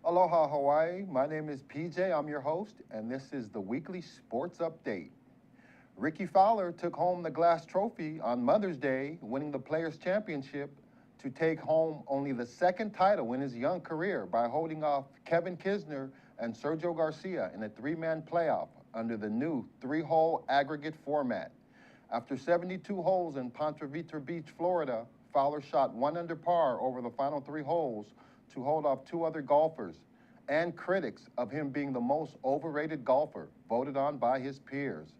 Aloha Hawaii, my name is PJ, I'm your host, and this is the weekly sports update. Rickie Fowler took home the glass trophy on Mother's Day, winning the Players' Championship to take home only the second title in his young career by holding off Kevin Kisner and Sergio Garcia in a three-man playoff under the new three-hole aggregate format. After 72 holes in Ponte Vedra Beach, Florida, Fowler shot 1 under par over the final 3 holes to hold off 2 other golfers and critics of him being the most overrated golfer, voted on by his peers.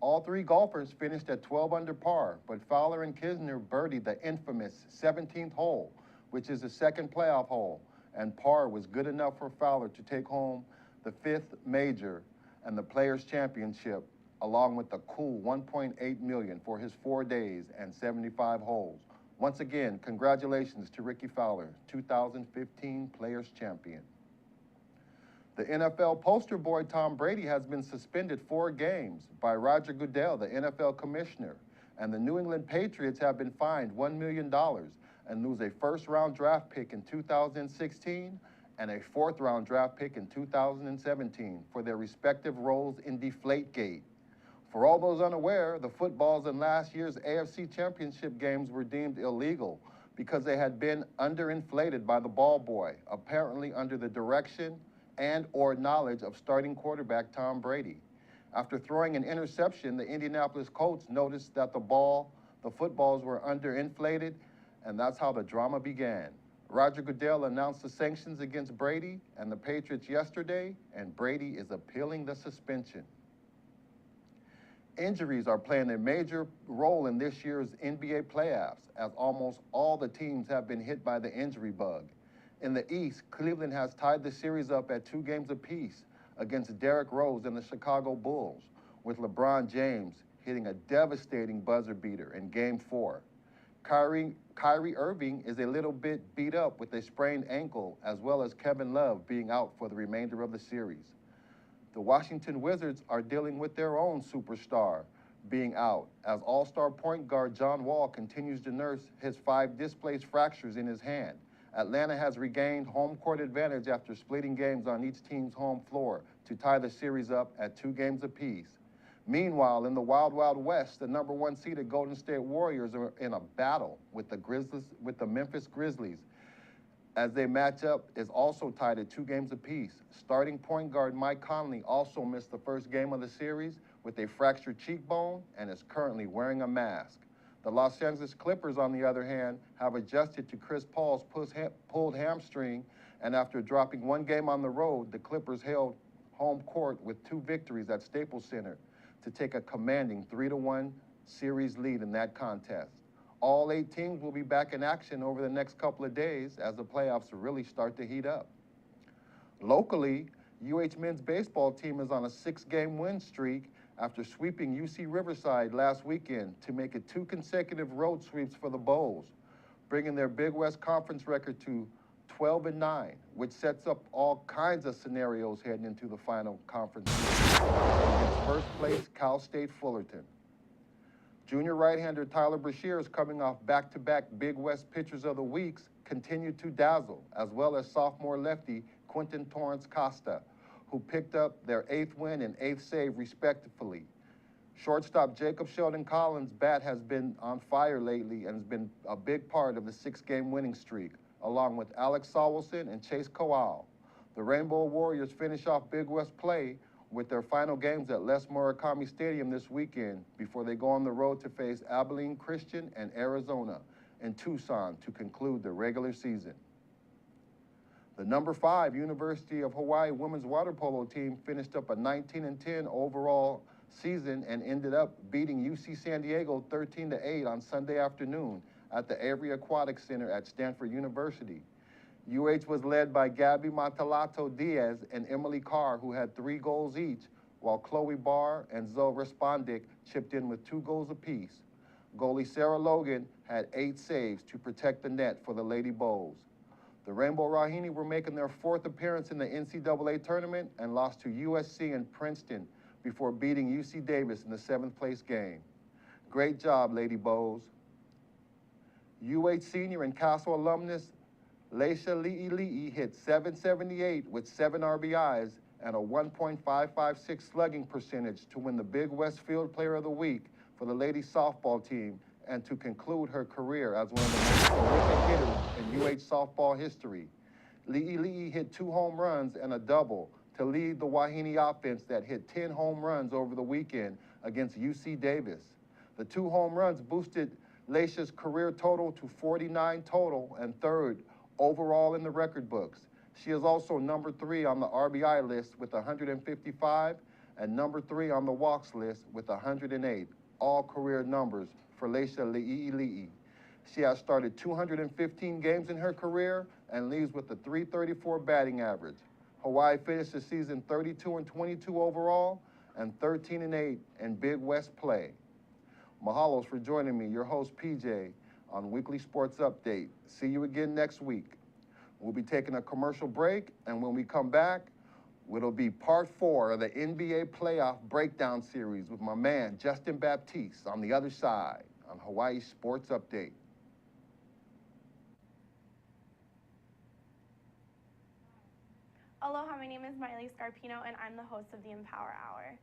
All 3 golfers finished at 12 under par, but Fowler and Kisner birdied the infamous 17th hole, which is the second playoff hole, and par was good enough for Fowler to take home the 5th major and the Players' Championship, along with the cool $1.8 million for his 4 days and 75 holes. Once again, congratulations to Rickie Fowler, 2015 Players' Champion. The NFL poster boy Tom Brady has been suspended 4 games by Roger Goodell, the NFL commissioner, and the New England Patriots have been fined $1 million and lose a first-round draft pick in 2016 and a 4th-round draft pick in 2017 for their respective roles in Deflategate. For all those unaware, the footballs in last year's AFC Championship games were deemed illegal because they had been underinflated by the ball boy, apparently under the direction and or knowledge of starting quarterback Tom Brady. After throwing an interception, the Indianapolis Colts noticed that the footballs were underinflated, and that's how the drama began. Roger Goodell announced the sanctions against Brady and the Patriots yesterday, and Brady is appealing the suspension. Injuries are playing a major role in this year's NBA playoffs, as almost all the teams have been hit by the injury bug. In the East, Cleveland has tied the series up at 2 games apiece against Derrick Rose and the Chicago Bulls, with LeBron James hitting a devastating buzzer beater in Game 4. Kyrie Irving is a little bit beat up with a sprained ankle, as well as Kevin Love being out for the remainder of the series. The Washington Wizards are dealing with their own superstar being out, as all-star point guard John Wall continues to nurse his 5 displaced fractures in his hand. Atlanta has regained home court advantage after splitting games on each team's home floor to tie the series up at 2 games apiece. Meanwhile, in the Wild Wild West, the number 1 seeded Golden State Warriors are in a battle with the Memphis Grizzlies, as they match up is also tied at 2 games apiece. Starting point guard Mike Conley also missed the first game of the series with a fractured cheekbone and is currently wearing a mask. The Los Angeles Clippers, on the other hand, have adjusted to Chris Paul's pulled hamstring, and after dropping 1 game on the road, the Clippers held home court with 2 victories at Staples Center to take a commanding 3-1 series lead in that contest. All 8 teams will be back in action over the next couple of days as the playoffs really start to heat up. Locally, UH men's baseball team is on a 6-game win streak after sweeping UC Riverside last weekend to make it 2 consecutive road sweeps for the Bulls, bringing their Big West Conference record to 12-9, which sets up all kinds of scenarios heading into the final conference against first place Cal State Fullerton. Junior right-hander Tyler Brashears, coming off back-to-back Big West Pitchers of the Weeks, continued to dazzle, as well as sophomore lefty Quentin Torrance Costa, who picked up their 8th win and 8th save respectively. Shortstop Jacob Sheldon Collins' bat has been on fire lately and has been a big part of the 6-game winning streak, along with Alex Sawelson and Chase Kowal. The Rainbow Warriors finish off Big West play with their final games at Les Murakami Stadium this weekend before they go on the road to face Abilene Christian and Arizona in Tucson to conclude the regular season. The number 5 University of Hawaii women's water polo team finished up a 19-10 overall season and ended up beating UC San Diego 13-8 on Sunday afternoon at the Avery Aquatic Center at Stanford University. UH was led by Gabby Matalato Diaz and Emily Carr, who had 3 goals each, while Chloe Barr and Zoe Respondic chipped in with 2 goals apiece. Goalie Sarah Logan had 8 saves to protect the net for the Lady Bows. The Rainbow Rahini were making their 4th appearance in the NCAA tournament and lost to USC and Princeton before beating UC Davis in the 7th place game. Great job, Lady Bows. UH senior and Castle alumnus Leisha Li'i hit .778 with 7 RBIs and a 1.556 slugging percentage to win the Big West Field Player of the Week for the ladies softball team and to conclude her career as one of the most prolific hitters in UH softball history. Li'i hit 2 home runs and a double to lead the Wahine offense that hit 10 home runs over the weekend against UC Davis. The 2 home runs boosted Leisha's career total to 49 total and 3rd overall in the record books. She is also number 3 on the RBI list with 155 and number 3 on the walks list with 108, all career numbers for Leisha Li'i. She has started 215 games in her career and leads with a .334 batting average. Hawaii finished the season 32-22 overall and 13-8 in Big West play. Mahalos for joining me, your host PJ, on Weekly Sports Update. See you again next week. We'll be taking a commercial break, and when we come back, it'll be part 4 of the NBA playoff breakdown series with my man, Justin Baptiz, on the other side on Hawaii Sports Update. Aloha, my name is Miley Scarpino, and I'm the host of the Empower Hour.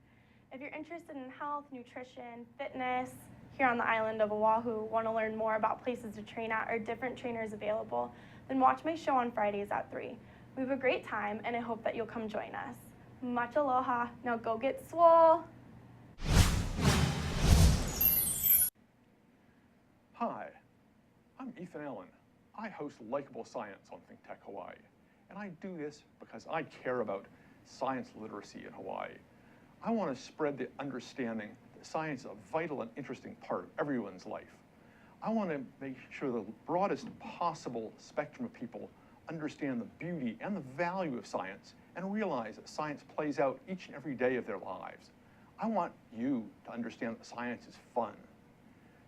If you're interested in health, nutrition, fitness, here on the island of Oahu, want to learn more about places to train at or different trainers available, then watch my show on Fridays at 3. We have a great time, and I hope that you'll come join us. Much aloha. Now go get swole. Hi, I'm Ethan Allen. I host Likeable Science on ThinkTech Hawaii. And I do this because I care about science literacy in Hawaii. I want to spread the understanding that science is a vital and interesting part of everyone's life. I want to make sure the broadest possible spectrum of people understand the beauty and the value of science and realize that science plays out each and every day of their lives. I want you to understand that science is fun.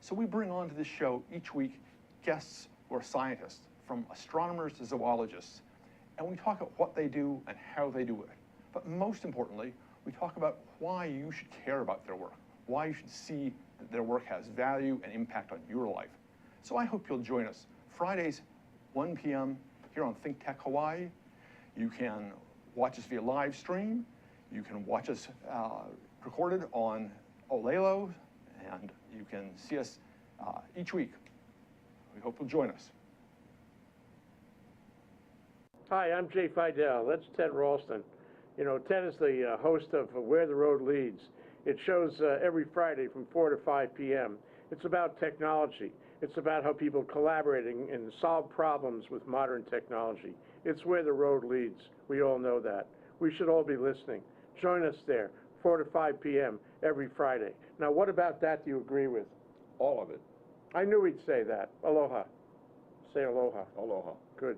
So we bring on to this show each week guests who are scientists, from astronomers to zoologists, and we talk about what they do and how they do it. But most importantly, we talk about why you should care about their work, why you should see that their work has value and impact on your life. So I hope you'll join us Fridays, 1 p.m. here on ThinkTech Hawaii. You can watch us via live stream. You can watch us recorded on Olelo, and you can see us each week. We hope you'll join us. Hi, I'm Jay Fidel. That's Ted Ralston. You know, Ted is the host of Where the Road Leads. It shows every Friday from 4 to 5 p.m. It's about technology. It's about how people collaborating and solve problems with modern technology. It's where the road leads. We all know that. We should all be listening. Join us there, 4 to 5 p.m. every Friday. Now, what about that do you agree with? All of it. I knew he'd say that. Aloha. Say aloha. Aloha. Good.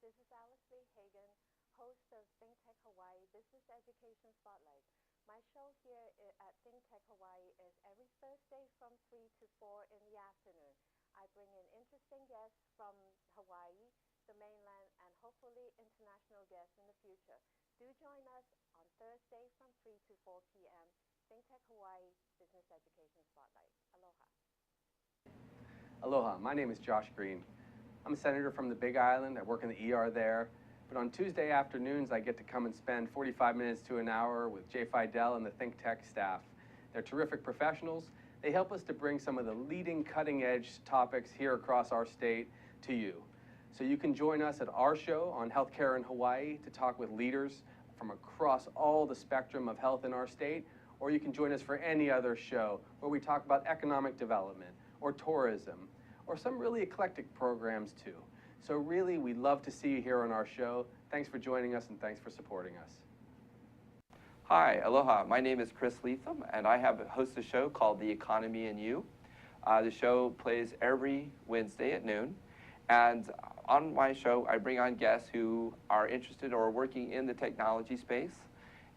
This is Alice Lee Hagan, host of ThinkTech Hawaii Business Education Spotlight. My show here at ThinkTech Hawaii is every Thursday from 3 to 4 in the afternoon. I bring in interesting guests from Hawaii, the mainland, and hopefully international guests in the future. Do join us on Thursday from 3 to 4 p.m. ThinkTech Hawaii Business Education Spotlight. Aloha. Aloha, my name is Josh Green. I'm a senator from the Big Island. I work in the ER there. But on Tuesday afternoons, I get to come and spend 45 minutes to an hour with Jay Fidel and the ThinkTech staff. They're terrific professionals. They help us to bring some of the leading cutting-edge topics here across our state to you. So you can join us at our show on healthcare in Hawaii to talk with leaders from across all the spectrum of health in our state, or you can join us for any other show where we talk about economic development or tourism, or some really eclectic programs too. So really, we'd love to see you here on our show. Thanks for joining us and thanks for supporting us. Hi, aloha. My name is Chris Leatham, and I host a show called The Economy and You. The show plays every Wednesday at noon, and on my show, I bring on guests who are interested or working in the technology space.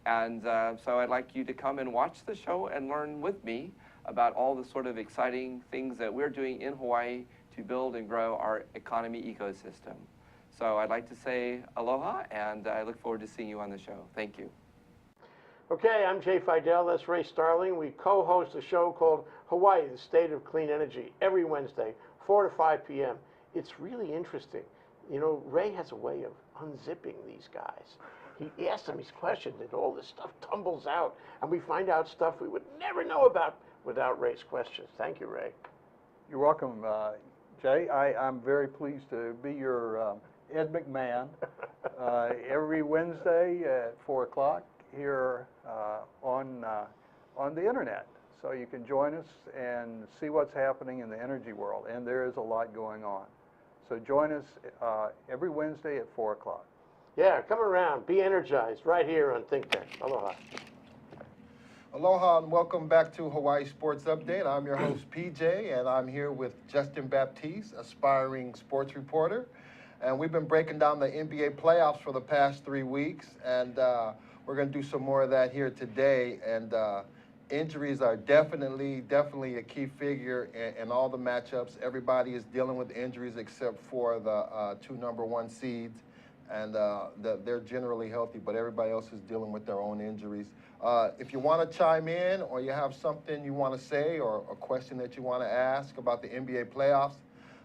And so I'd like you to come and watch the show and learn with me about all the sort of exciting things that we're doing in Hawaii to build and grow our economy ecosystem. So I'd like to say aloha, and I look forward to seeing you on the show. Thank you. Okay, I'm Jay Fidel. That's Ray Starling. We co-host a show called Hawaii, the State of Clean Energy, every Wednesday, 4 to 5 p.m. It's really interesting. You know, Ray has a way of unzipping these guys. He asks them these questions, and all this stuff tumbles out, and we find out stuff we would never know about without Ray's questions. Thank you, Ray. You're welcome, Jay. I'm very pleased to be your Ed McMahon every Wednesday at 4 o'clock here on the internet. So you can join us and see what's happening in the energy world, and there is a lot going on. So join us every Wednesday at 4 o'clock. Yeah, come around, be energized, right here on ThinkTech. Aloha. Aloha and welcome back to Hawaii Sports Update. I'm your host, PJ, and I'm here with Justin Baptiz, aspiring sports reporter. And we've been breaking down the NBA playoffs for the past 3 weeks, and we're going to do some more of that here today. And injuries are definitely a key figure in all the matchups. Everybody is dealing with injuries except for the 2 number 1 seeds, and they're generally healthy, but everybody else is dealing with their own injuries. If you want to chime in or you have something you want to say or a question that you want to ask about the NBA playoffs,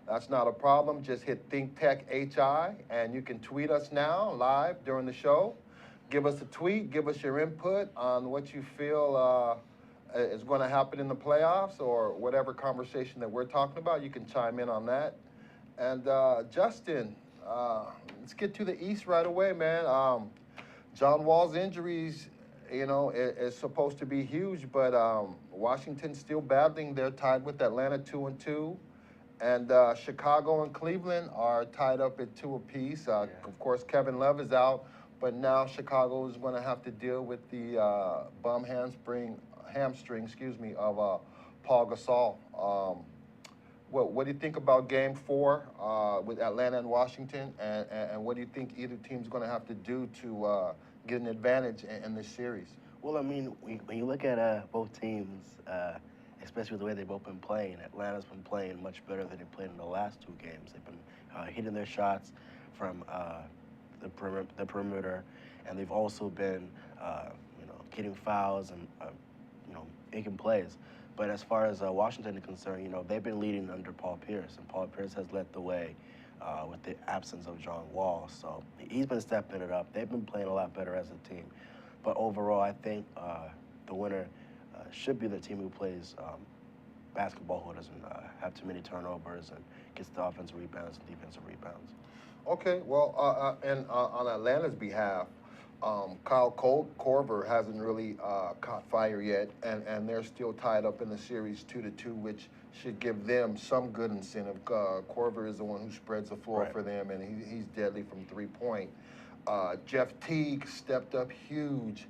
that's not a problem. Just hit ThinkTech HI, and you can tweet us now live during the show. Give us a tweet. Give us your input on what you feel is going to happen in the playoffs or whatever conversation that we're talking about. You can chime in on that. And Justin, let's get to the East right away, man. John Wall's injuries, you know, is supposed to be huge, but Washington's still battling. They're tied with Atlanta 2-2. And Chicago and Cleveland are tied up at 2 apiece. Of course, Kevin Love is out, but now Chicago is going to have to deal with the bum hamstring, of Pau Gasol. What do you think about Game 4 with Atlanta and Washington, and what do you think either team's going to have to do to get an advantage in this series? Well, I mean, when you look at both teams, especially with the way they've both been playing, Atlanta's been playing much better than they played in the last 2 games. They've been hitting their shots from the perimeter, and they've also been, getting fouls and, making plays. But as far as Washington is concerned, they've been leading under Paul Pierce, and Paul Pierce has led the way with the absence of John Wall. So he's been stepping it up. They've been playing a lot better as a team. But overall, I think the winner should be the team who plays basketball, who doesn't have too many turnovers and gets the offensive rebounds and defensive rebounds. Okay, well, and on Atlanta's behalf, Kyle Korver hasn't really caught fire yet, and they're still tied up in the series 2-2, which should give them some good incentive. Korver is the one who spreads the floor for them, and he's deadly from 3-point. Jeff Teague stepped up huge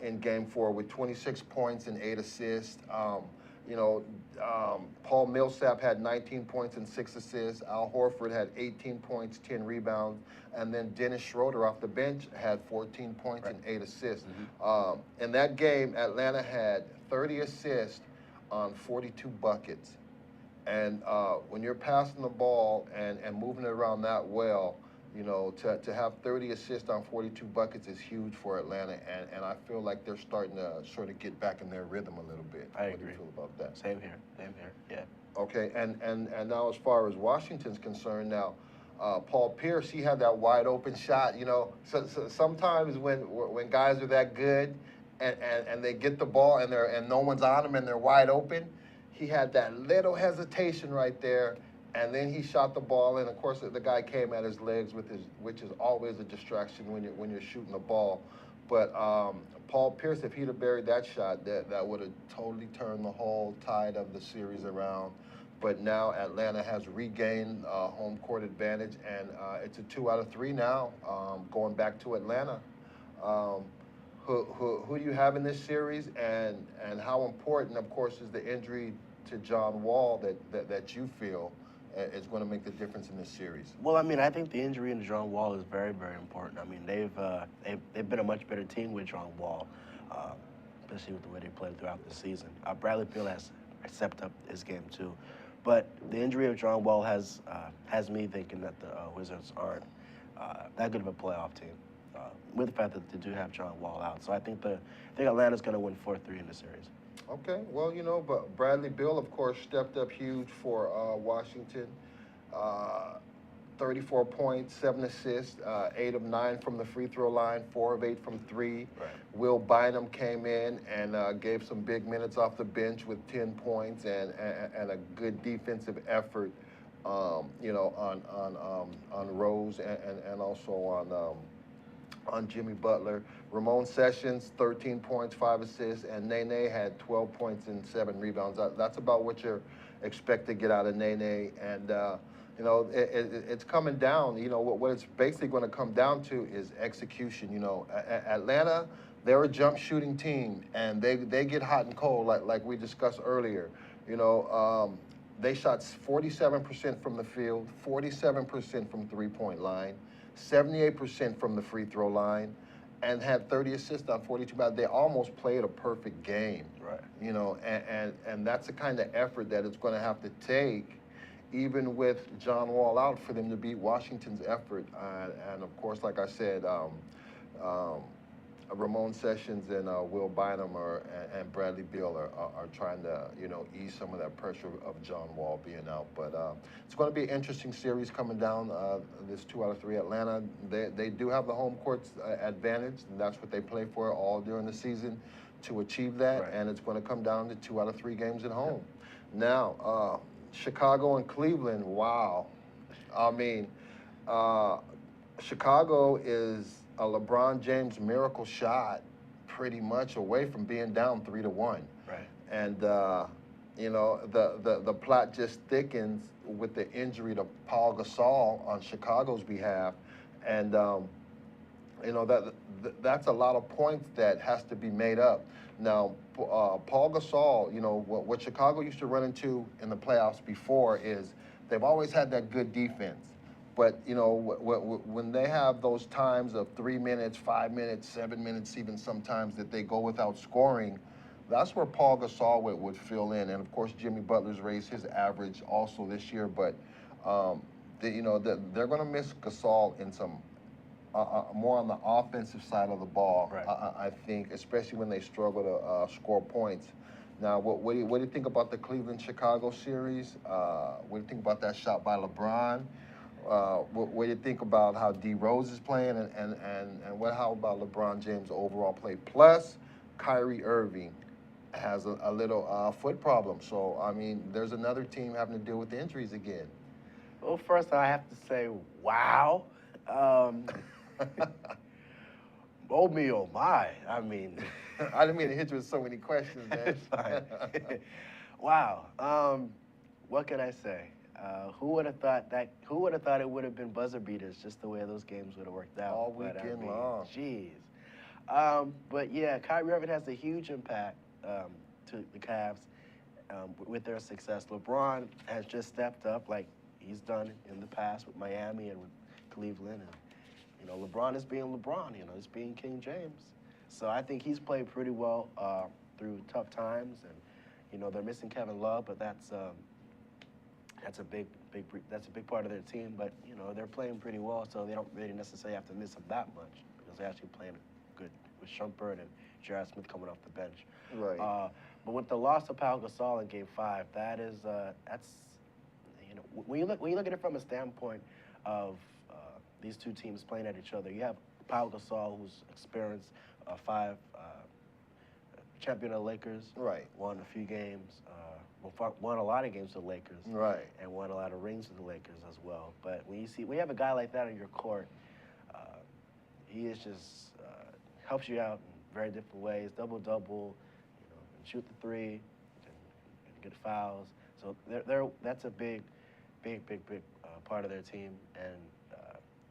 in Game 4 with 26 points and 8 assists. Paul Millsap had 19 points and 6 assists. Al Horford had 18 points, 10 rebounds. And then Dennis Schroeder off the bench had 14 points and 8 assists. In that game, Atlanta had 30 assists on 42 buckets. And when you're passing the ball and moving it around that well, to have 30 assists on 42 buckets is huge for Atlanta, and I feel like they're starting to sort of get back in their rhythm a little bit. I agree. What do you feel about that? Same here, yeah. Okay, and now as far as Washington's concerned now, Paul Pierce, he had that wide open shot, So sometimes when guys are that good and they get the ball and no one's on them and they're wide open, he had that little hesitation right there. And then he shot the ball, and of course the guy came at his legs which is always a distraction when you're shooting the ball. But Paul Pierce, if he'd have buried that shot, that would have totally turned the whole tide of the series around. But now Atlanta has regained home court advantage, and it's a 2 out of 3 now, going back to Atlanta. Who do you have in this series, and how important, of course, is the injury to John Wall that you feel is going to make the difference in this series? Well, I mean, I think the injury to John Wall is very, very important. I mean, they've been a much better team with John Wall, especially with the way they played throughout the season. Bradley Beal has stepped up his game too, but the injury of John Wall has me thinking that the Wizards aren't that good of a playoff team, with the fact that they do have John Wall out. So I think Atlanta's going to win 4-3 in the series. Okay, well, but Bradley Beal, of course, stepped up huge for Washington. 34 points, 7 assists, 8 of 9 from the free throw line, 4 of 8 from 3. Right. Will Bynum came in and gave some big minutes off the bench with 10 points and a good defensive effort, you know, on Rose and also on Jimmy Butler. Ramon Sessions, 13 points, 5 assists, and Nene had 12 points and 7 rebounds. That's about what you're expected to get out of Nene. And, you know, it's coming down. You know, what it's basically going to come down to is execution. You know, Atlanta, they're a jump shooting team, and they get hot and cold, like we discussed earlier. You know, they shot 47% from the field, 47% from three-point line, 78% from the free throw line, and had 30 assists on 42 balls. They almost played a perfect game. Right. You know, and that's the kind of effort that it's going to have to take, even with John Wall out, for them to beat Washington's effort. And of course, like I said, Ramon Sessions and Will Bynum and Bradley Beal are trying to, you know, ease some of that pressure of John Wall being out. But it's going to be an interesting series coming down this 2 out of 3. Atlanta, they do have the home court advantage, and that's what they play for all during the season to achieve that. Right. And it's going to come down to 2 out of 3 games at home. Now, Chicago and Cleveland, wow. I mean, Chicago is a LeBron James miracle shot pretty much away from being down 3-1. Right. And, you know, the plot just thickens with the injury to Pau Gasol on Chicago's behalf. And, you know, that's a lot of points that has to be made up. Now, Pau Gasol, you know, what Chicago used to run into in the playoffs before is they've always had that good defense. But, you know, when they have those times of 3 minutes, 5 minutes, 7 minutes, even sometimes that they go without scoring, that's where Pau Gasol would fill in. And, of course, Jimmy Butler's raised his average also this year. But, you know, they're going to miss Gasol in some more on the offensive side of the ball, right. I think, especially when they struggle to score points. Now, what do you think about the Cleveland-Chicago series? What do you think about that shot by LeBron? What do you think about how D. Rose is playing, and how about LeBron James' overall play? Plus, Kyrie Irving has a little foot problem. So, I mean, there's another team having to deal with the injuries again. Well, first I have to say, wow. Oh me, oh my. I mean, I didn't mean to hit you with so many questions, man. Wow. What can I say? Who would have thought it would have been buzzer beaters, just the way those games would have worked out. All weekend long. Jeez. But yeah, Kyrie Irving has a huge impact to the Cavs with their success. LeBron has just stepped up like he's done in the past with Miami and with Cleveland. And, you know, LeBron is being LeBron. You know, he's being King James. So I think he's played pretty well through tough times. And, you know, they're missing Kevin Love, but that's a big part of their team. But, you know, they're playing pretty well, so they don't really necessarily have to miss him that much because they're actually playing good with Shumpert and J.R. Smith coming off the bench. Right. But with the loss of Pau Gasol in Game 5, that's you know, when you look at it from a standpoint of these two teams playing at each other, you have Pau Gasol, who's experienced 5 champion of the Lakers, right, won a few games, won a lot of games with the Lakers, right, and won a lot of rings with the Lakers as well. But when you have a guy like that on your court, he is just helps you out in very different ways, double-double, you know, and shoot the three, and get fouls. So that's a big part of their team. And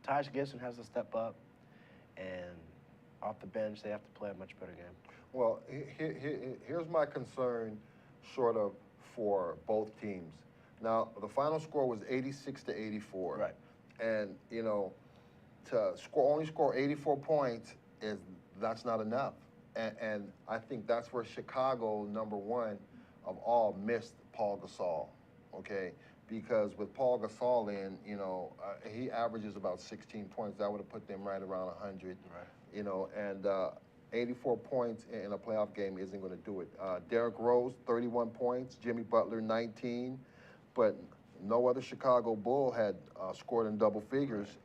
Taj Gibson has to step up, and off the bench, they have to play a much better game. Well, here's my concern, sort of, for both teams. Now, the final score was 86-84. Right. And, you know, to only score 84 points, that's not enough. And I think that's where Chicago, number one of all, missed Pau Gasol, okay? Because with Pau Gasol in, you know, he averages about 16 points. That would have put them right around 100. Right. You know, and 84 points in a playoff game isn't going to do it. Derrick Rose, 31 points. Jimmy Butler, 19. But no other Chicago Bull had scored in double figures,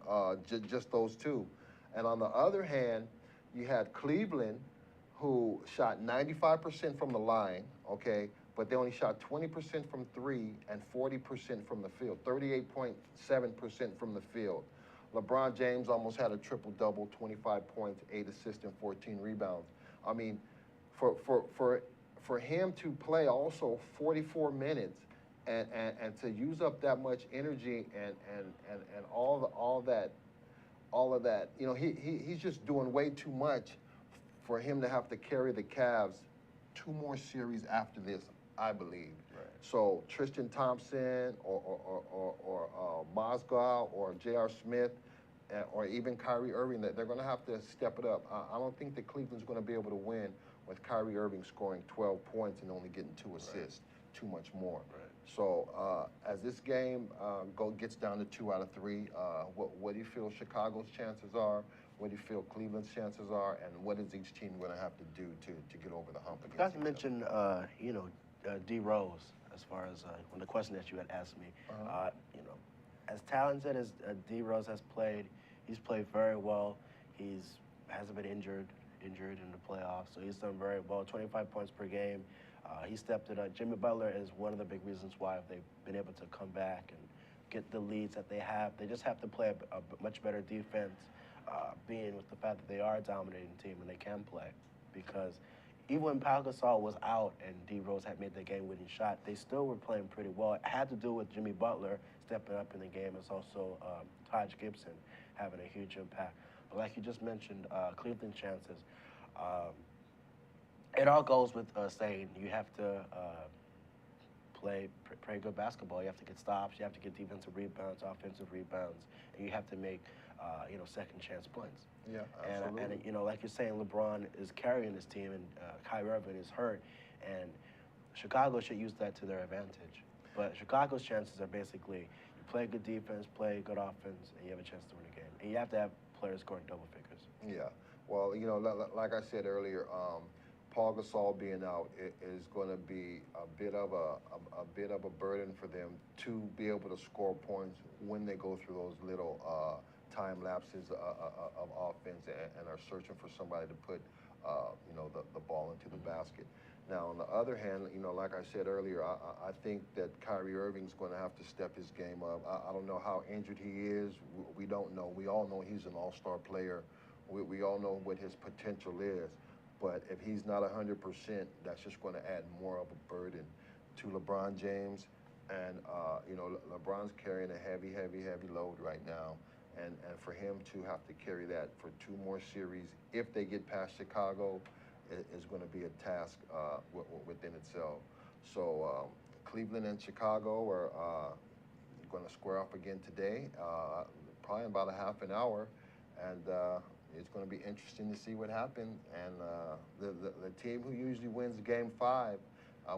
just those two. And on the other hand, you had Cleveland, who shot 95% from the line, okay, but they only shot 20% from three and 40% from the field, 38.7% from the field. LeBron James almost had a triple-double, 25 points, 8 assists, and 14 rebounds. I mean, for him to play also 44 minutes and to use up that much energy and all of that, you know, he's just doing way too much for him to have to carry the Cavs 2 more series after this, I believe. Right. So Tristan Thompson or Mozgov or J.R. Smith or even Kyrie Irving, they're going to have to step it up. I don't think that Cleveland's going to be able to win with Kyrie Irving scoring 12 points and only getting 2 assists, too much more. Right. So as this game gets down to 2 out of 3, what do you feel Chicago's chances are? What do you feel Cleveland's chances are? And what is each team going to have to do to get over the hump against Not to each other? mention, D Rose, as far as when the question that you had asked me, as talented as D Rose has played, he's played very well. He's hasn't been injured in the playoffs, so he's done very well. 25 points per game. He stepped it up. Jimmy Butler is one of the big reasons why they've been able to come back and get the leads that they have. They just have to play a much better defense, being with the fact that they are a dominating team and they can play. Because even when Pau Gasol was out and D Rose had made the game-winning shot, they still were playing pretty well. It had to do with Jimmy Butler stepping up in the game. It's also Taj Gibson having a huge impact. But like you just mentioned, Cleveland chances. It all goes with saying you have to play good basketball. You have to get stops. You have to get defensive rebounds, offensive rebounds, and you have to make second chance points. Yeah, absolutely. And like you're saying, LeBron is carrying this team, and Kyrie Irving is hurt, and Chicago should use that to their advantage. But Chicago's chances are basically you play good defense, play good offense, and you have a chance to win a game. And you have to have players scoring double figures. Yeah. Well, like I said earlier, Pau Gasol being out is going to be a bit of a burden for them to be able to score points when they go through those little time lapses of offense and are searching for somebody to put the ball into the basket. Now, on the other hand, like I said earlier, I think that Kyrie Irving's going to have to step his game up. I don't know how injured he is. We don't know. We all know he's an all-star player. We all know what his potential is. But if he's not 100%, that's just going to add more of a burden to LeBron James. And, LeBron's carrying a heavy load right now. And for him to have to carry that for 2 more series, if they get past Chicago, is going to be a task within itself. So Cleveland and Chicago are going to square off again today, probably in about a half an hour. And it's going to be interesting to see what happens. And the team who usually wins Game 5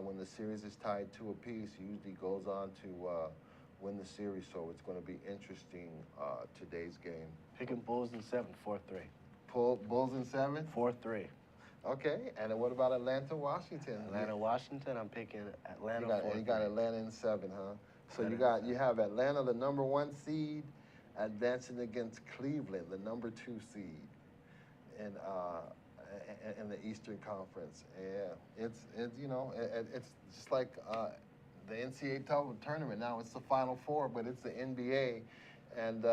when the series is tied 2 apiece usually goes on to win the series. So it's going to be interesting today's game. Picking Bulls in 7, 4-3. Bulls in 7? 4-3. Okay, and what about Atlanta, Washington? Atlanta, Washington. I'm picking Atlanta. You got Atlanta in 7, huh? So Atlanta you have Atlanta, the number 1 seed, advancing against Cleveland, the number 2 seed, in the Eastern Conference. Yeah, it's just like the NCAA tournament now. It's the Final Four, but it's the NBA, and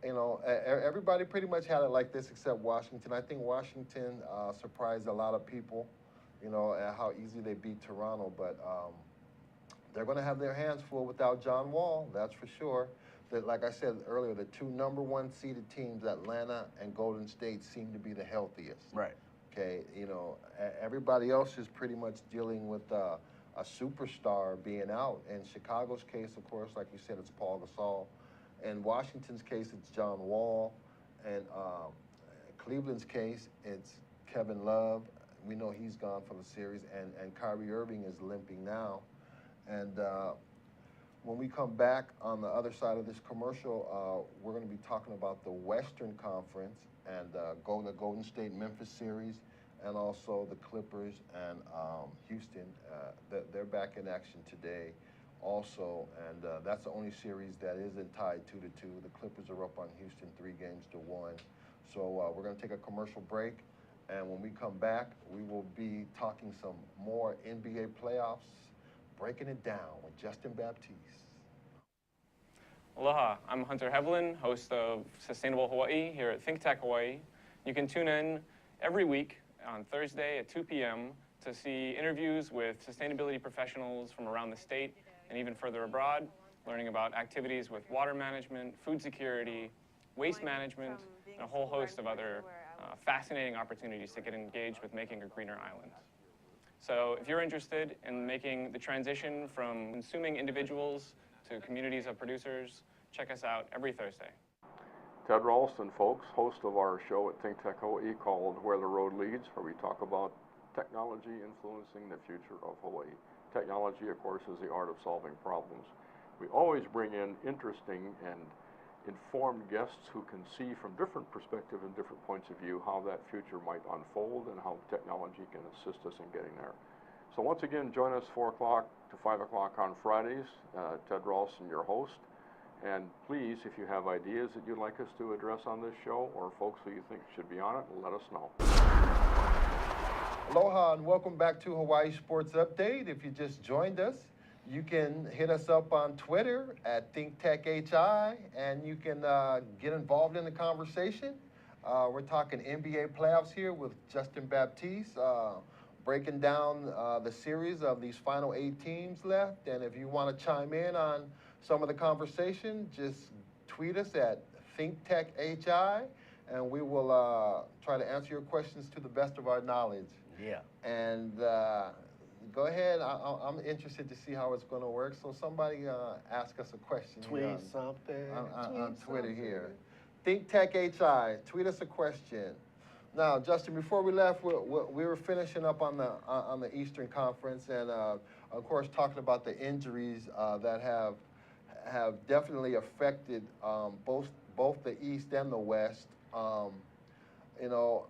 everybody pretty much had it like this except Washington. I think Washington surprised a lot of people, at how easy they beat Toronto. But they're going to have their hands full without John Wall, that's for sure. Like I said earlier, the 2 number 1 seeded teams, Atlanta and Golden State, seem to be the healthiest. Right. Okay, everybody else is pretty much dealing with a superstar being out. In Chicago's case, of course, like you said, it's Pau Gasol. In Washington's case, it's John Wall. And Cleveland's case, it's Kevin Love. We know he's gone from the series. And Kyrie Irving is limping now. And when we come back on the other side of this commercial, we're going to be talking about the Western Conference and the Golden State-Memphis series, and also the Clippers and Houston. They're back in action today also, and that's the only series that isn't tied 2-2. The Clippers are up on Houston 3-1. So we're going to take a commercial break, and when we come back, we will be talking some more NBA playoffs, breaking it down with Justin Baptiz. Aloha, I'm Hunter Hevlin, host of Sustainable Hawaii here at ThinkTech Hawaii. You can tune in every week on Thursday at 2 p.m. to see interviews with sustainability professionals from around the state and even further abroad, learning about activities with water management, food security, waste management, and a whole host of other fascinating opportunities to get engaged with making a greener island. So if you're interested in making the transition from consuming individuals to communities of producers, check us out every Thursday. Ted Ralston, folks, host of our show at ThinkTech Hawaii called Where the Road Leads, where we talk about technology influencing the future of Hawaii. Technology, of course, is the art of solving problems. We always bring in interesting and informed guests who can see from different perspectives and different points of view how that future might unfold and how technology can assist us in getting there. So once again, join us 4 o'clock to 5 o'clock on Fridays. Ted Ralston, your host. And please, if you have ideas that you'd like us to address on this show or folks who you think should be on it, let us know. Aloha and welcome back to Hawaii Sports Update. If you just joined us, you can hit us up on Twitter at ThinkTechHI, and you can get involved in the conversation. We're talking NBA playoffs here with Justin Baptiz, breaking down the series of these final 8 teams left. And if you want to chime in on some of the conversation, just tweet us at ThinkTechHI, and we will try to answer your questions to the best of our knowledge. Yeah. And go ahead. I'm interested to see how it's going to work. So somebody ask us a question. Tweet here something. on Twitter here. ThinkTechHI, tweet us a question. Now, Justin, before we left, we were finishing up on the Eastern Conference, and of course talking about the injuries that have definitely affected both the East and the West. You know,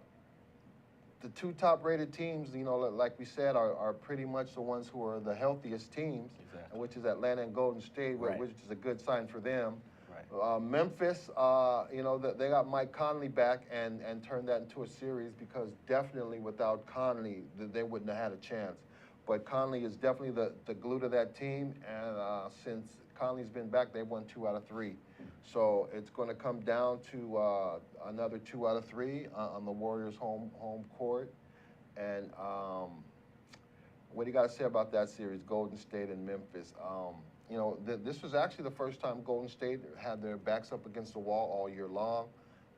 the 2 top-rated teams, you know, like we said, are pretty much the ones who are the healthiest teams, exactly. which is Atlanta and Golden State, Right. which is a good sign for them. Right. Memphis, you know, they got Mike Conley back and turned that into a series, because definitely without Conley, they wouldn't have had a chance. But Conley is definitely the glue to that team, and since Conley's been back, they've won 2 out of 3. So it's going to come down to another 2 out of 3 on the Warriors' home court. And what do you got to say about that series, Golden State and Memphis? You know, this was actually the first time Golden State had their backs up against the wall all year long.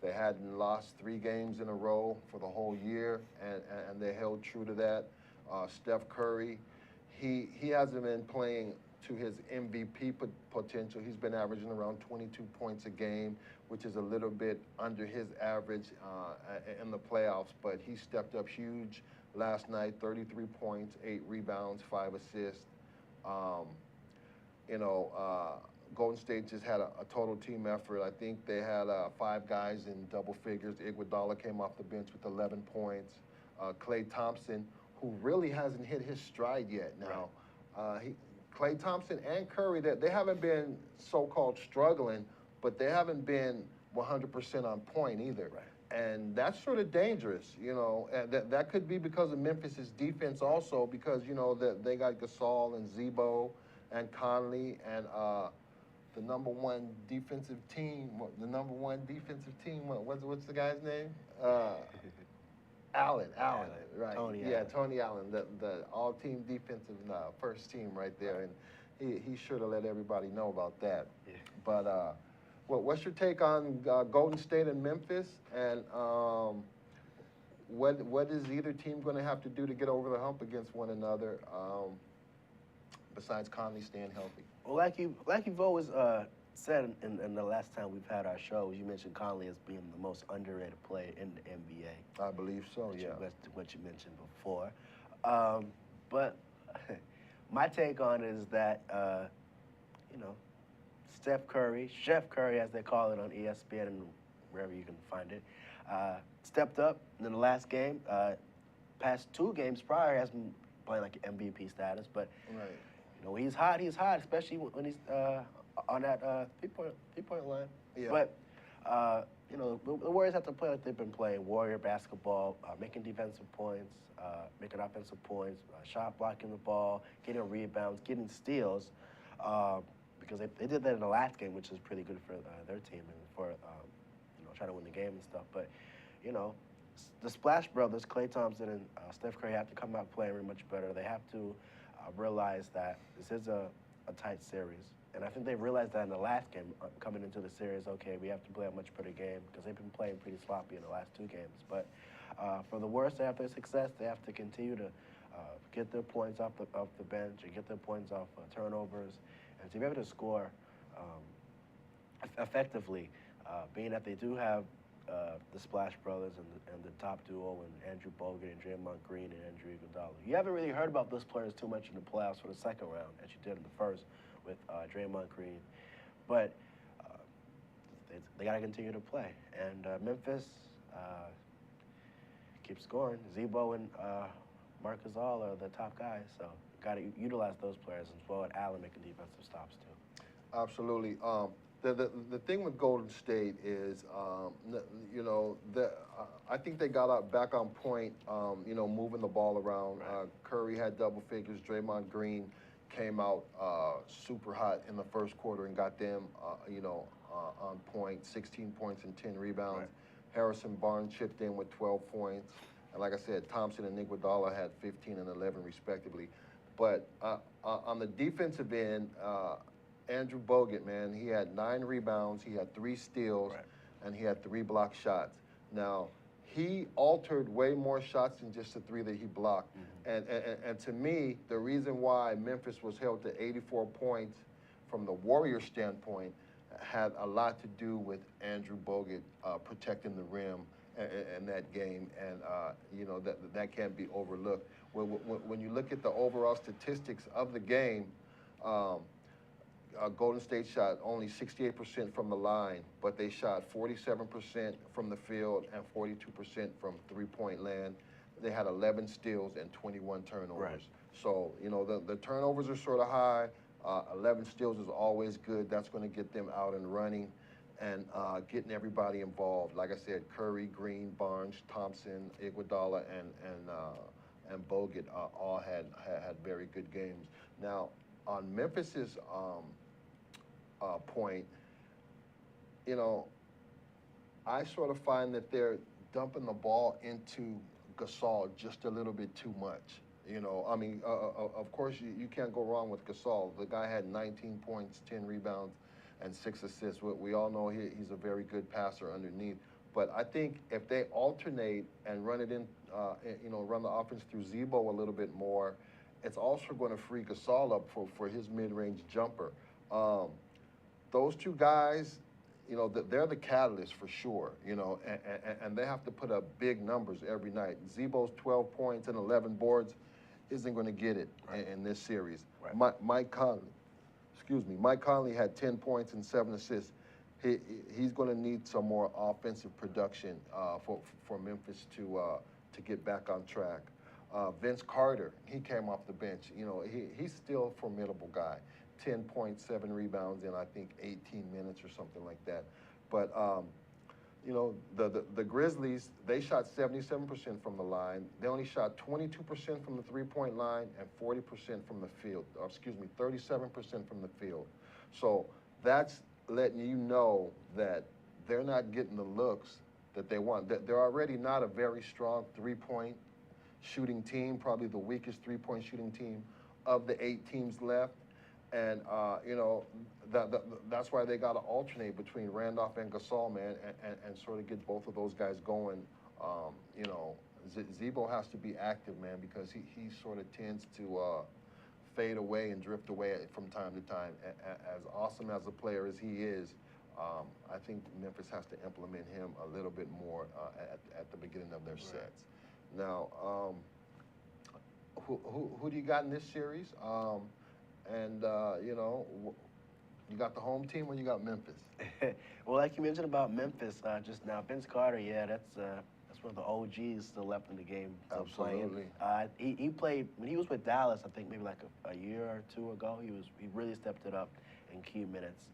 They hadn't lost 3 games in a row for the whole year, and they held true to that. Steph Curry, he hasn't been playing to his MVP potential. He's been averaging around 22 points a game, which is a little bit under his average in the playoffs, but he stepped up huge last night, 33 points, 8 rebounds, 5 assists. You know, Golden State just had a total team effort. I think they had 5 guys in double figures. Iguodala came off the bench with 11 points. Klay Thompson, who really hasn't hit his stride yet now. Right. Klay Thompson and Curry, they haven't been so-called struggling, but they haven't been 100% on point either. Right. And that's sort of dangerous, you know. And that could be because of Memphis's defense also, because, you know, they got Gasol and Zebo and Conley and the number one defensive team. What's the guy's name? Allen, right? Tony Allen, the all-team defensive first team right there, and he should have let everybody know about that. Yeah. But what's your take on Golden State and Memphis, and what is either team going to have to do to get over the hump against one another, besides Conley staying healthy? Well, like you've always said in the last time we've had our shows, you mentioned Conley as being the most underrated player in the NBA. I believe so, yeah. What you mentioned before. But my take on it is that, you know, Chef Curry, as they call it on ESPN and wherever you can find it, stepped up in the last game. Past 2 games prior, has been playing like MVP status, but right. You You know, he's hot, especially when he's on that three-point line. Yeah. But, you know, the Warriors have to play like they've been playing Warrior basketball, making defensive points, making offensive points, shot blocking the ball, getting rebounds, getting steals, because they did that in the last game, which is pretty good for their team and for, you know, trying to win the game and stuff. But, you know, the Splash Brothers, Klay Thompson and Steph Curry, have to come out playing much better. They have to realize that this is a tight series. And I think they realized that in the last game, coming into the series, okay, we have to play a much better game because they've been playing pretty sloppy in the last 2 games. But for the Warriors to have their success, they have to continue to get their points off the bench and get their points off turnovers and to be able to score effectively, being that they do have the Splash Brothers and the top duo and Andrew Bogut and Draymond Green and Andrew Iguodala. You haven't really heard about those players too much in the playoffs for the second round as you did in the first with Draymond Green. But they got to continue to play. And Memphis keeps scoring. Zebo and Marc Gasol are the top guys, so got to utilize those players as well, and Allen making defensive stops too. Absolutely. The thing with Golden State is, you know, I think they got back on point, you know, moving the ball around. Right. Curry had double figures. Draymond Green came out super hot in the first quarter and got them, you know, on point, 16 points and 10 rebounds. Right. Harrison Barnes chipped in with 12 points. And like I said, Thompson and Iguodala had 15 and 11 respectively. But on the defensive end, Andrew Bogut, man, he had 9 rebounds, he had 3 steals, Right. and he had 3 blocked shots. Now, he altered way more shots than just the 3 that he blocked. Mm-hmm. And to me, the reason why Memphis was held to 84 points from the Warriors standpoint had a lot to do with Andrew Bogut protecting the rim in that game, and you know, that can't be overlooked. When you look at the overall statistics of the game, Golden State shot only 68% from the line, but they shot 47% from the field and 42% from three-point land. They had 11 steals and 21 turnovers. Right. So, you know, the turnovers are sort of high. 11 steals is always good. That's going to get them out and running and getting everybody involved. Like I said, Curry, Green, Barnes, Thompson, Iguodala, and Bogut all had very good games. Now, on Memphis's point, you know, I sort of find that they're dumping the ball into Gasol just a little bit too much. You know, I mean, of course, you can't go wrong with Gasol. The guy had 19 points, 10 rebounds, and 6 assists. We all know he's a very good passer underneath. But I think if they alternate and run it in, you know, run the offense through Zebo a little bit more, it's also going to free Gasol up for his mid-range jumper. Those 2 guys, you know, they're the catalyst for sure, you know, and they have to put up big numbers every night. Zebo's 12 points and 11 boards isn't going to get it in this series. Right. Mike Conley had 10 points and 7 assists. He's going to need some more offensive production for Memphis to get back on track. Vince Carter, he came off the bench. You know, he's still a formidable guy. 10.7 rebounds in, I think, 18 minutes or something like that. But, you know, the Grizzlies, they shot 77% from the line. They only shot 22% from the three-point line and 40% from the field. Or, excuse me, 37% from the field. So that's letting you know that they're not getting the looks that they want. They're already not a very strong three-point shooting team, probably the weakest three-point shooting team of the 8 teams left. And, you know, that's why they got to alternate between Randolph and Gasol, man, and sort of get both of those guys going. You know, Zebo has to be active, man, because he sort of tends to fade away and drift away from time to time. As awesome as a player as he is, I think Memphis has to implement him a little bit more at the beginning of their sets. Now, who do you got in this series? And, you know, you got the home team or you got Memphis? Well, like you mentioned about Memphis just now, Vince Carter, yeah, that's That's one of the OGs still left in the game, still Absolutely. playing. He played when he was with Dallas. I think maybe like a year or two ago. He really stepped it up in key minutes,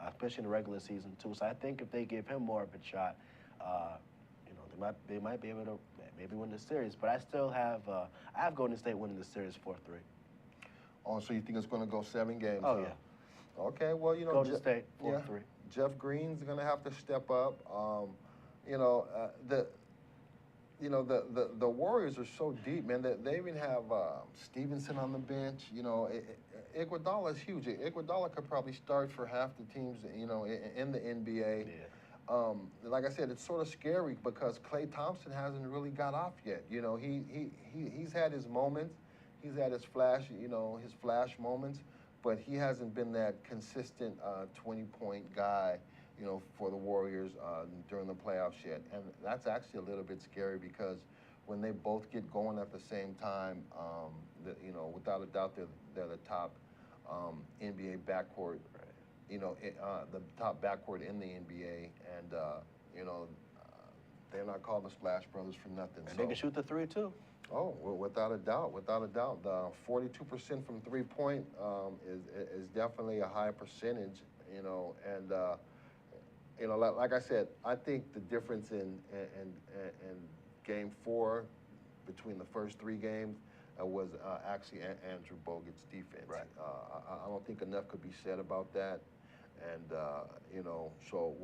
especially in the regular season too. So I think if they give him more of a shot, you know, they might be able to maybe win the series. But I still have I have Golden State winning the series 4-3. Oh, so you think it's going to go 7 games? Oh, huh? yeah. Okay, well, you know, Golden State 4-3. yeah, Jeff Green's going to have to step up. You know, the Warriors are so deep, man. They even have Stevenson on the bench. You know, Iguodala is huge. Iguodala could probably start for half the teams, you know, in the NBA. Yeah. Like I said, it's sort of scary because Klay Thompson hasn't really got off yet. You know, he's had his moments. He's had his flash moments, but he hasn't been that consistent 20-point guy, you know, for the Warriors during the playoffs yet. And that's actually a little bit scary because when they both get going at the same time, you know, without a doubt, they're the top NBA backcourt, you know, the top backcourt in the NBA. And, you know, they're not called the Splash Brothers for nothing. And so. they can shoot the three too. Oh, well, without a doubt. The 42% from three-point is definitely a high percentage, you know, and you know, like I said, I think the difference in Game 4 between the first 3 games was actually Andrew Bogut's defense. Right. I don't think enough could be said about that, and you know, so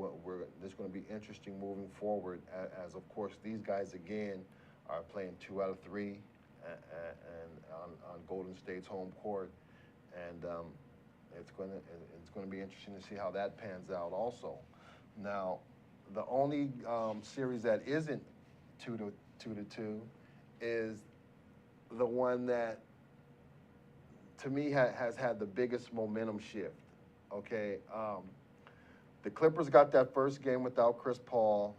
this is going to be interesting moving forward, as of course these guys again are playing 2 out of 3 and on Golden State's home court, and it's going to be interesting to see how that pans out also. Now, the only series that isn't 2-2 is the one that, to me, has had the biggest momentum shift. Okay, the Clippers got that first game without Chris Paul.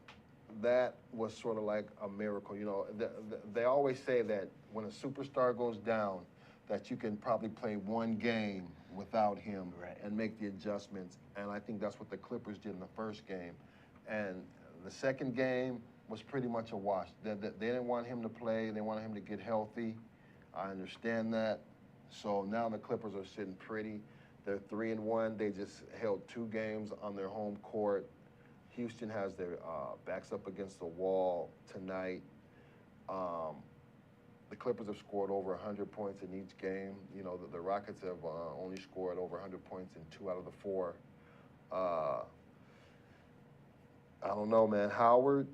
That was sort of like a miracle. You know, they always say that when a superstar goes down, that you can probably play 1 game without him and make the adjustments. And I think that's what the Clippers did in the first game. And the second game was pretty much a wash. They didn't want him to play. They wanted him to get healthy. I understand that. So now the Clippers are sitting pretty. They're 3-1. They just held 2 games on their home court. Houston has their backs up against the wall tonight. The Clippers have scored over 100 points in each game. You know, the Rockets have only scored over 100 points in 2 out of the 4. I don't know, man. Howard,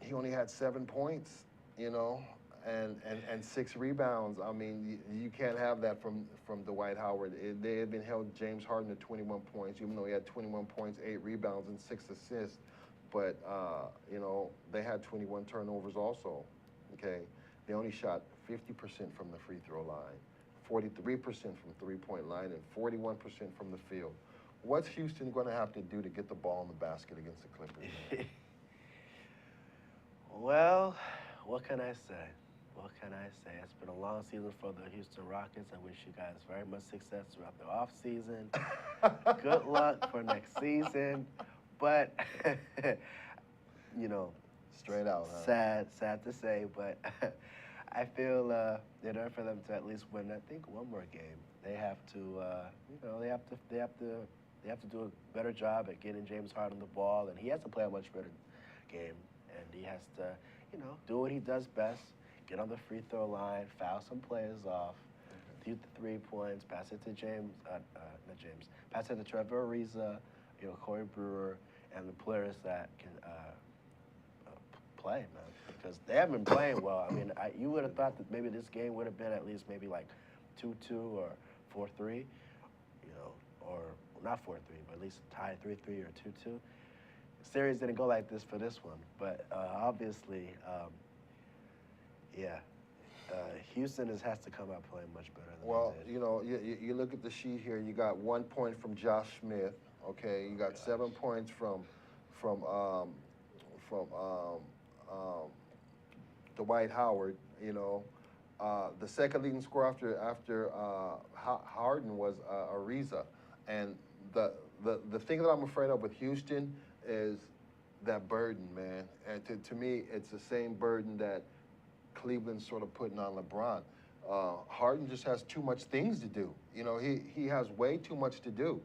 he only had 7 points, you know, and 6 rebounds. I mean, you can't have that from Dwight Howard. They had been held James Harden to 21 points, even though he had 21 points, 8 rebounds, and 6 assists. But, you know, they had 21 turnovers also, okay? They only shot 50% from the free throw line, 43% from three-point line, and 41% from the field. What's Houston going to have to do to get the ball in the basket against the Clippers? Well, what can I say? What can I say? It's been a long season for the Houston Rockets. I wish you guys very much success throughout the off season. Good luck for next season. But, you know, straight out, huh? Sad to say, but I feel in order for them to at least win, I think, 1 more game, they have to, you know, they have to do a better job at getting James Harden the ball, and he has to play a much better game, and he has to, you know, do what he does best. Get on the free throw line, foul some players off, shoot the 3 points, pass it to pass it to Trevor Ariza, you know, Corey Brewer, and the players that can play, man, because they haven't been playing well. I mean, you would have thought that maybe this game would have been at least maybe like 2-2 or 4-3, you know, or not 4-3, but at least tied 3-3 or 2-2. The series didn't go like this for this one, but obviously, Houston has to come out playing much better than they did. You know, you look at the sheet here. You got 1 point from Josh Smith. Okay, you got 7 points from Dwight Howard. You know, the second leading scorer after Harden was Ariza, and the thing that I'm afraid of with Houston is that burden, man. And to me, it's the same burden that Cleveland's sort of putting on LeBron. Harden just has too much things to do. You know, he has way too much to do.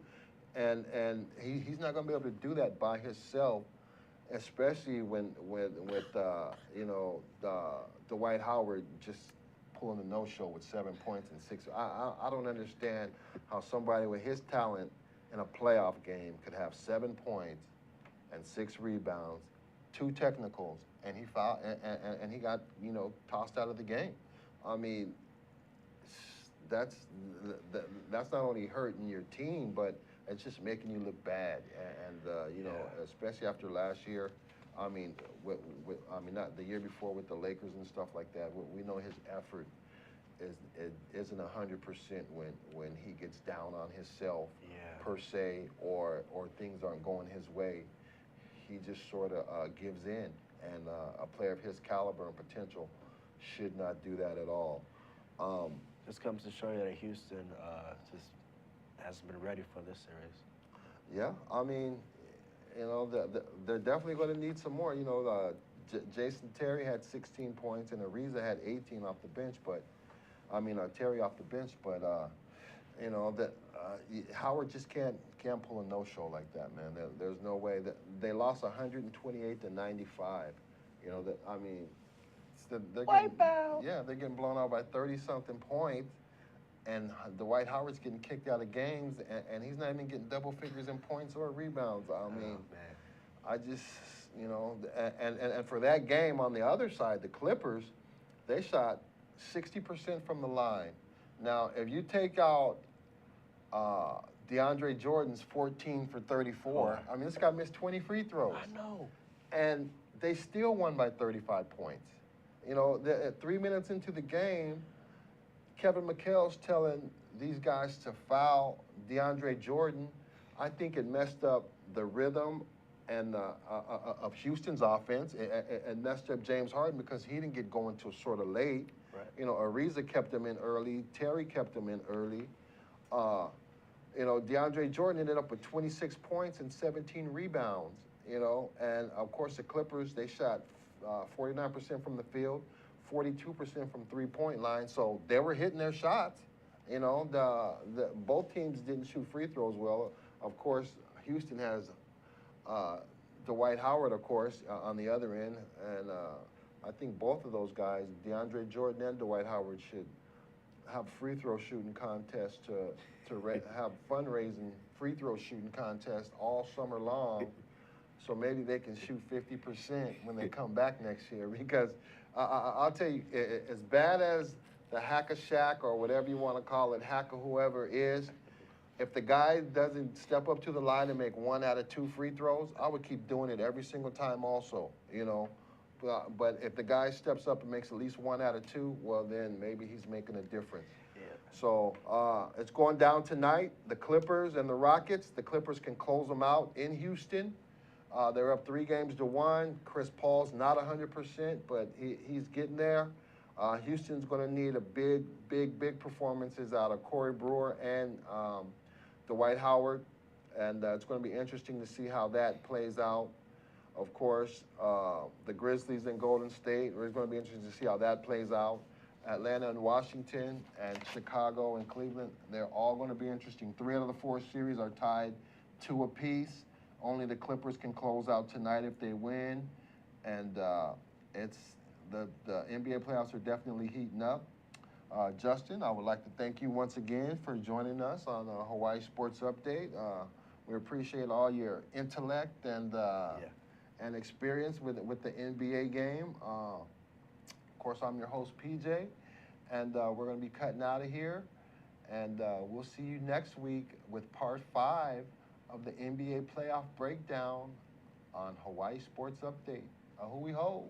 And he's not going to be able to do that by himself, especially with Dwight Howard just pulling a no-show with 7 points and 6. I don't understand how somebody with his talent in a playoff game could have 7 points and 6 rebounds, 2 technicals, and he fouled and he got tossed out of the game. I mean, that's not only hurting your team, but it's just making you look bad. And especially after last year, I mean, not the year before with the Lakers and stuff like that. We know his effort isn't 100% when he gets down on himself per se, or things aren't going his way. He just sort of gives in, and a player of his caliber and potential should not do that at all. This comes to show you that Houston just hasn't been ready for this series. Yeah, I mean, they're definitely going to need some more. Jason Terry had 16 points, and Ariza had 18 off the bench, but Terry off the bench, but Howard just can't pull a no-show like that, man. There's no way that they lost 128 to 95. They're getting blown out by 30-something points, and Dwight Howard's getting kicked out of games, and he's not even getting double figures in points or rebounds. I just, and for that game on the other side, the Clippers, they shot 60% from the line. Now, if you take out DeAndre Jordan's 14 for 34, this guy missed 20 free throws. I know. And they still won by 35 points. At 3 minutes into the game, Kevin McHale's telling these guys to foul DeAndre Jordan. I think it messed up the rhythm and of Houston's offense. It messed up James Harden because he didn't get going till sort of late. Right. Ariza kept him in early. Terry kept him in early. DeAndre Jordan ended up with 26 points and 17 rebounds. And of course the Clippers, they shot 49% from the field, 42% from three-point line. So they were hitting their shots. Both teams didn't shoot free throws well. Of course, Houston has Dwight Howard, of course, on the other end, and I think both of those guys, DeAndre Jordan and Dwight Howard, should have free throw shooting contests to have fundraising free throw shooting contests all summer long, so maybe they can shoot 50% when they come back next year. Because I'll tell you, as bad as the hack-a-shack or whatever you want to call it, hack-a-whoever is, if the guy doesn't step up to the line and make 1 out of 2 free throws, I would keep doing it every single time also, But if the guy steps up and makes at least 1 out of 2, well, then maybe he's making a difference. Yeah. So it's going down tonight, the Clippers and the Rockets. The Clippers can close them out in Houston. They're up 3-1. Chris Paul's not 100%, but he's getting there. Houston's going to need a big performances out of Corey Brewer and Dwight Howard, and it's going to be interesting to see how that plays out. Of course, the Grizzlies and Golden State, it's going to be interesting to see how that plays out. Atlanta and Washington and Chicago and Cleveland, they're all going to be interesting. 3 out of the 4 series are tied 2 apiece. Only the Clippers can close out tonight if they win, and the NBA playoffs are definitely heating up. Justin, I would like to thank you once again for joining us on Hawaii Sports Update. We appreciate all your intellect and experience with the NBA game. Of course, I'm your host, PJ, and we're going to be cutting out of here. And we'll see you next week with part 5 of the NBA playoff breakdown on Hawaii Sports Update. Ahui ho.